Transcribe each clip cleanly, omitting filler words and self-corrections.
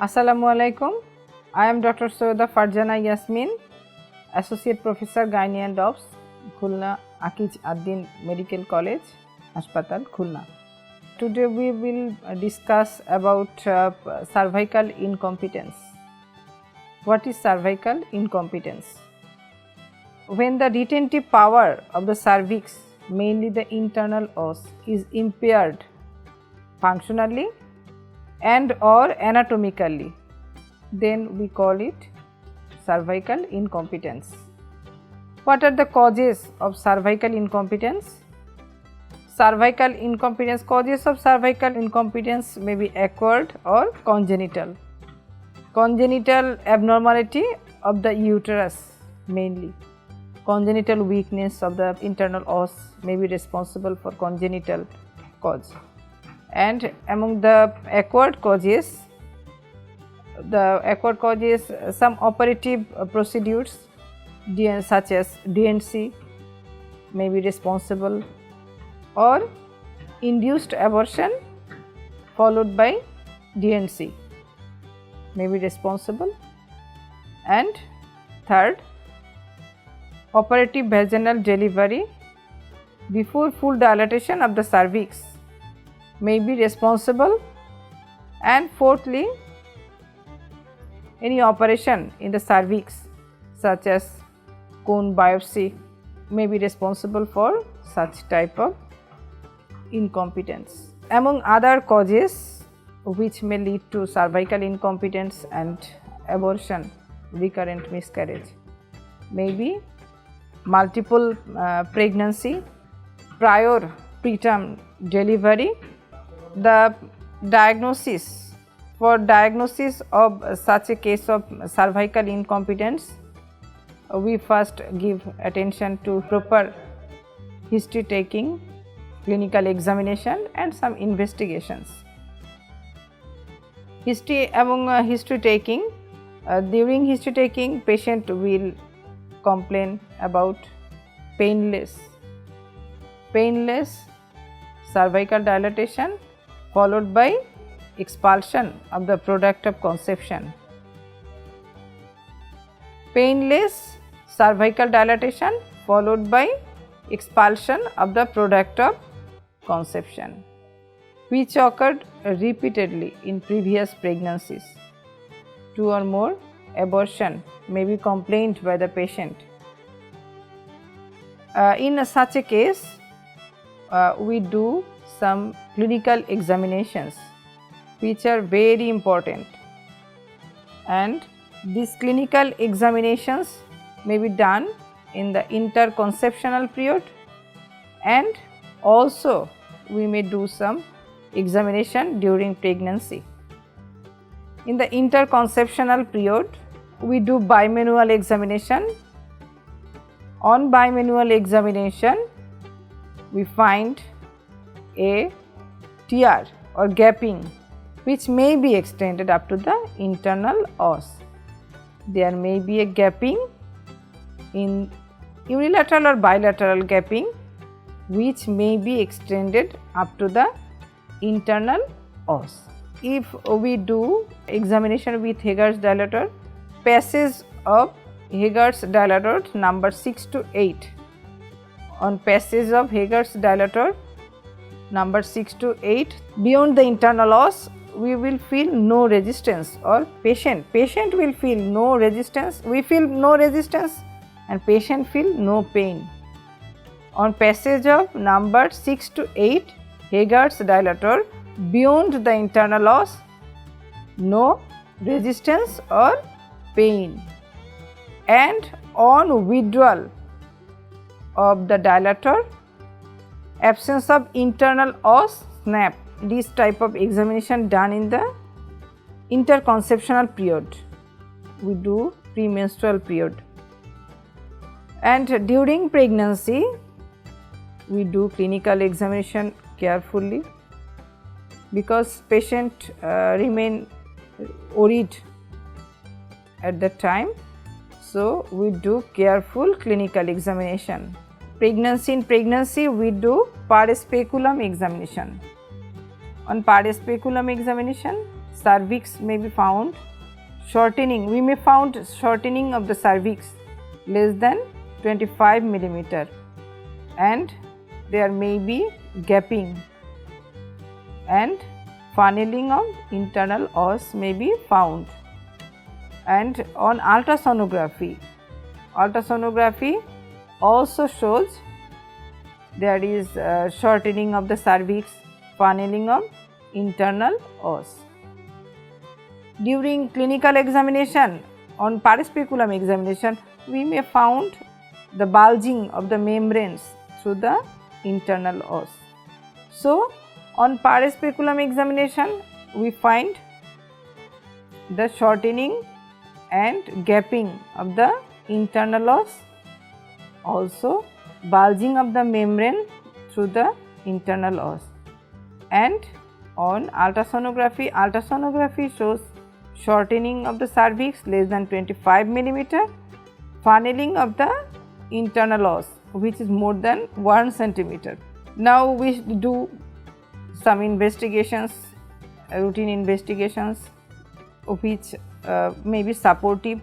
Assalamu alaikum. I am Dr. Syeda Farzana Yesmin, Associate Professor Gynae and Obst, Khulna, Akij Medical College, Hospital, Khulna. Today we will discuss about cervical incompetence. What is cervical incompetence? When the retentive power of the cervix, mainly the internal os, is impaired functionally and or anatomically, then we call it cervical incompetence. What are the causes of cervical incompetence? Cervical incompetence, causes of cervical incompetence may be acquired or congenital. Congenital abnormality of the uterus mainly. Congenital weakness of the internal os may be responsible for congenital cause. And among the acquired causes, some operative procedures such as DNC may be responsible, or induced abortion followed by DNC may be responsible. And third, operative vaginal delivery before full dilatation of the cervix may be responsible. And fourthly, any operation in the cervix such as cone biopsy may be responsible for such type of incompetence. Among other causes which may lead to cervical incompetence and abortion, recurrent miscarriage, may be multiple pregnancy, prior preterm delivery. The diagnosis, for diagnosis of such a case of cervical incompetence, we first give attention to proper history taking, clinical examination and some investigations. Among history taking, during history taking, patient will complain about painless cervical dilatation followed by expulsion of the product of conception. Painless cervical dilatation followed by expulsion of the product of conception, which occurred repeatedly in previous pregnancies. 2 or more abortion may be complained by the patient. In such a case, we do some clinical examinations which are very important, and these clinical examinations may be done in the interconceptional period, and also we may do some examination during pregnancy. In the interconceptional period, we do bimanual examination. On bimanual examination, we find a tear or gapping which may be extended up to the internal os. There may be a gapping in unilateral or bilateral gapping which may be extended up to the internal os. If we do examination with Hagars dilator, passage of Hagars dilator number 6 to 8. On passage of Hagars dilator number 6 to 8 beyond the internal os, we will feel no resistance, or patient will feel no resistance, we feel no resistance and patient feel no pain. On passage of number 6 to 8 Hagars dilator beyond the internal os, no resistance or pain. And on withdrawal of the dilator, absence of internal os, snap. This type of examination done in the interconceptional period. We do premenstrual period. And during pregnancy, we do clinical examination carefully, because patient remain worried at that time. So we do careful clinical examination. In pregnancy, we do per speculum examination. On per speculum examination, cervix may be found shortening. We may found shortening of the cervix less than 25 millimeter, and there may be gapping, and funneling of internal os may be found. And on ultrasonography also shows there is shortening of the cervix, funneling of internal os. During clinical examination, on perispiculum examination, we may found the bulging of the membranes through the internal os. So, on perispiculum examination, we find the shortening and gapping of the internal os, also bulging of the membrane through the internal os. And on ultrasonography shows shortening of the cervix less than 25 millimeter, funneling of the internal os which is more than 1 centimeter. Now we do some investigations, routine investigations which may be supportive,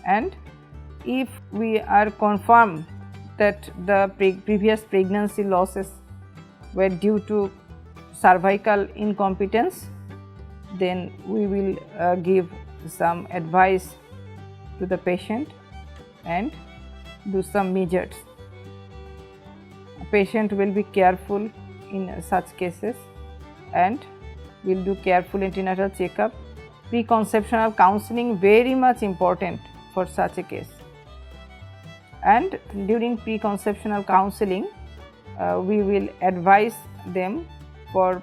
and if we are confirmed that the previous pregnancy losses were due to cervical incompetence, then we will give some advice to the patient and do some measures. Patient will be careful in such cases and will do careful antenatal checkup. Preconceptional counseling very much important for such a case. And during preconceptional counseling, we will advise them for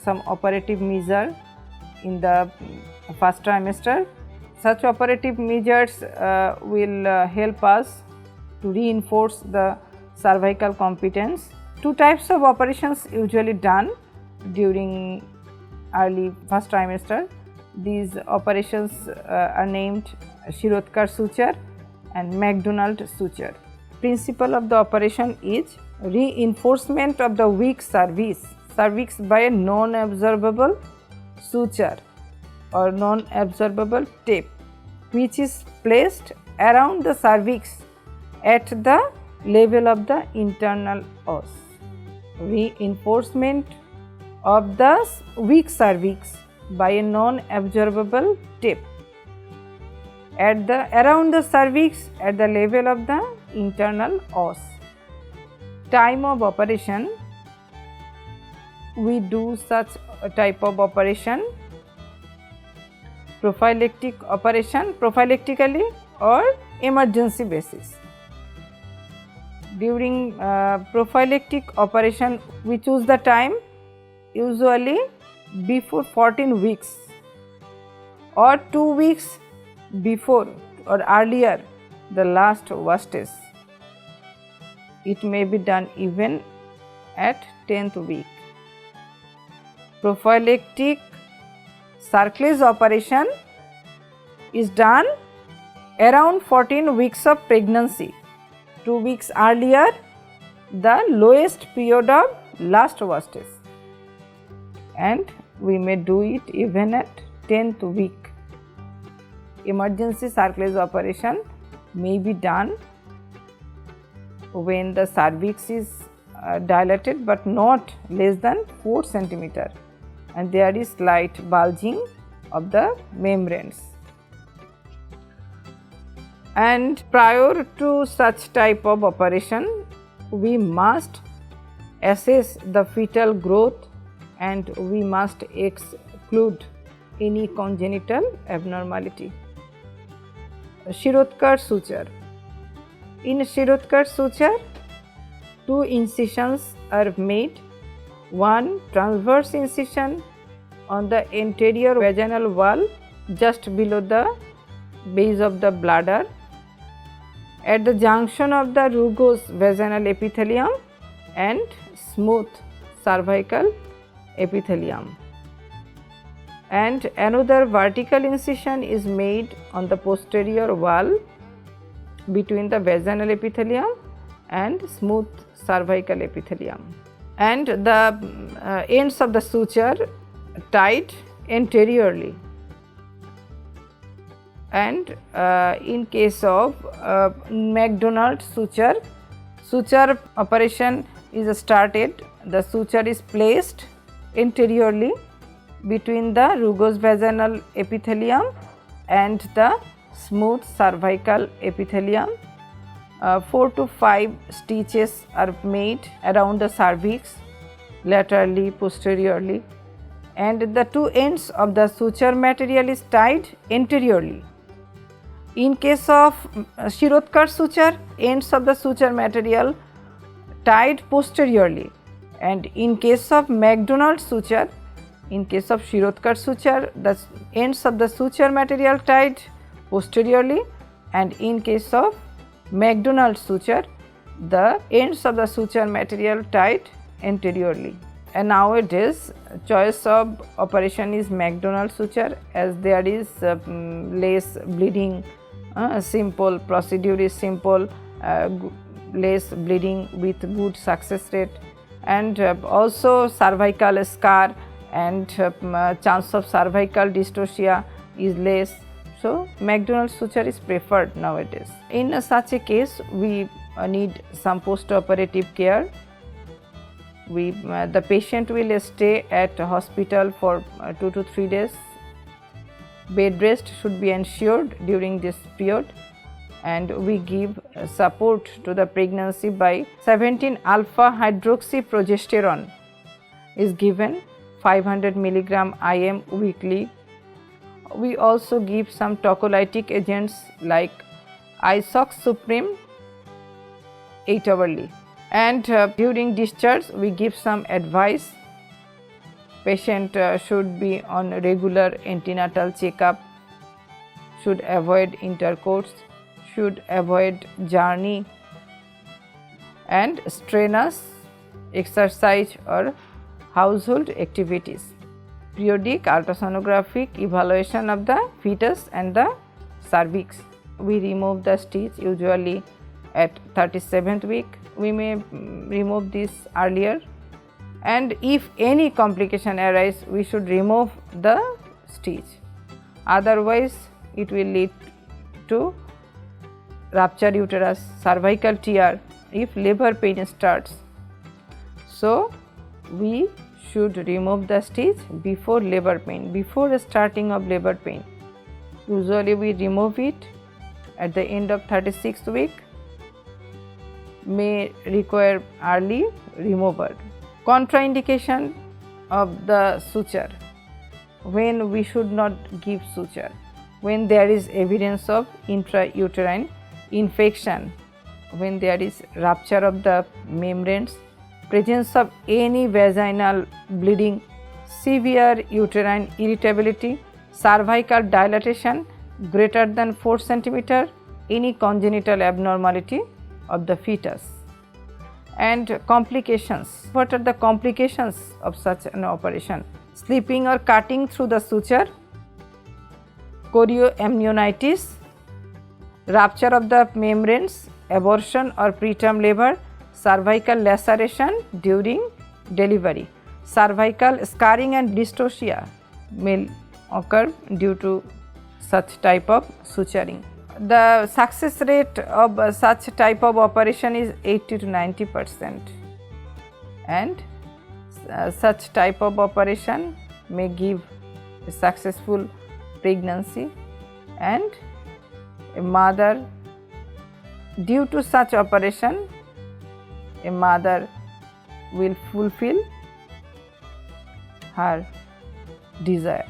some operative measure in the first trimester. Such operative measures will help us to reinforce the cervical competence. Two types of operations usually done during early first trimester. These operations are named Shirodkar suture and McDonald suture. Principle of the operation is reinforcement of the weak cervix by a non-absorbable suture or non-absorbable tape, which is placed around the cervix at the level of the internal os. Reinforcement of the weak cervix by a non-absorbable tape around the cervix at the level of the internal os. Time of operation, we do such a type of operation, prophylactically or emergency basis. During prophylactic operation, we choose the time usually before 14 weeks or 2 weeks before or earlier the last wastage. It may be done even at 10th week. Prophylactic circlage operation is done around 14 weeks of pregnancy, 2 weeks earlier the lowest period of last wastage, and we may do it even at 10th week. Emergency circlage operation may be done when the cervix is dilated but not less than 4 centimeter and there is slight bulging of the membranes. And prior to such type of operation, we must assess the fetal growth and we must exclude any congenital abnormality. Shirodkar suture. In Shirodkar suture, 2 incisions are made, one transverse incision on the anterior vaginal wall just below the base of the bladder at the junction of the rugose vaginal epithelium and smooth cervical epithelium, and another vertical incision is made on the posterior wall between the vaginal epithelium and smooth cervical epithelium, and the ends of the suture tied anteriorly. And in case of McDonald suture, suture operation is started. The suture is placed anteriorly between the rugose vaginal epithelium and the smooth cervical epithelium. 4 to 5 stitches are made around the cervix, laterally, posteriorly, and the two ends of the suture material is tied anteriorly. In case of Shirodkar suture, ends of the suture material tied posteriorly, and in case of McDonald suture, in case of Shirodkar suture, the ends of the suture material tied posteriorly, and in case of McDonald suture, the ends of the suture material tied anteriorly. And nowadays choice of operation is McDonald suture, as there is less bleeding, simple procedure is simple, less bleeding with good success rate, and also cervical scar and chance of cervical dystocia is less. So, McDonald suture is preferred nowadays. In such a case, we need some post-operative care. The patient will stay at hospital for 2 to 3 days. Bed rest should be ensured during this period, and we give support to the pregnancy by 17 alpha hydroxyprogesterone is given 500 mg IM weekly. We also give some tocolytic agents like Isox Supreme 8 hourly, and during discharge we give some advice. Patient should be on regular antenatal checkup, should avoid intercourse, should avoid journey and strenuous exercise or household activities. Periodic ultrasonographic evaluation of the fetus and the cervix. We remove the stitch usually at 37th week. We may remove this earlier, and if any complication arises, we should remove the stitch. Otherwise, it will lead to rupture uterus, cervical tear if labor pain starts. So, we should remove the stitch before labor pain, before starting of labor pain. Usually we remove it at the end of 36th week, may require early removal. Contraindication of the suture. When we should not give suture? When there is evidence of intrauterine infection, when there is rupture of the membranes, presence of any vaginal bleeding, severe uterine irritability, cervical dilatation greater than 4 cm, any congenital abnormality of the fetus. And complications. What are the complications of such an operation? Slipping or cutting through the suture, chorioamnionitis, rupture of the membranes, abortion or preterm labor, cervical laceration during delivery, cervical scarring and dystocia may occur due to such type of suturing. The success rate of such type of operation is 80 to 90%, and such type of operation may give a successful pregnancy, and a mother, due to such operation, a mother will fulfill her desire.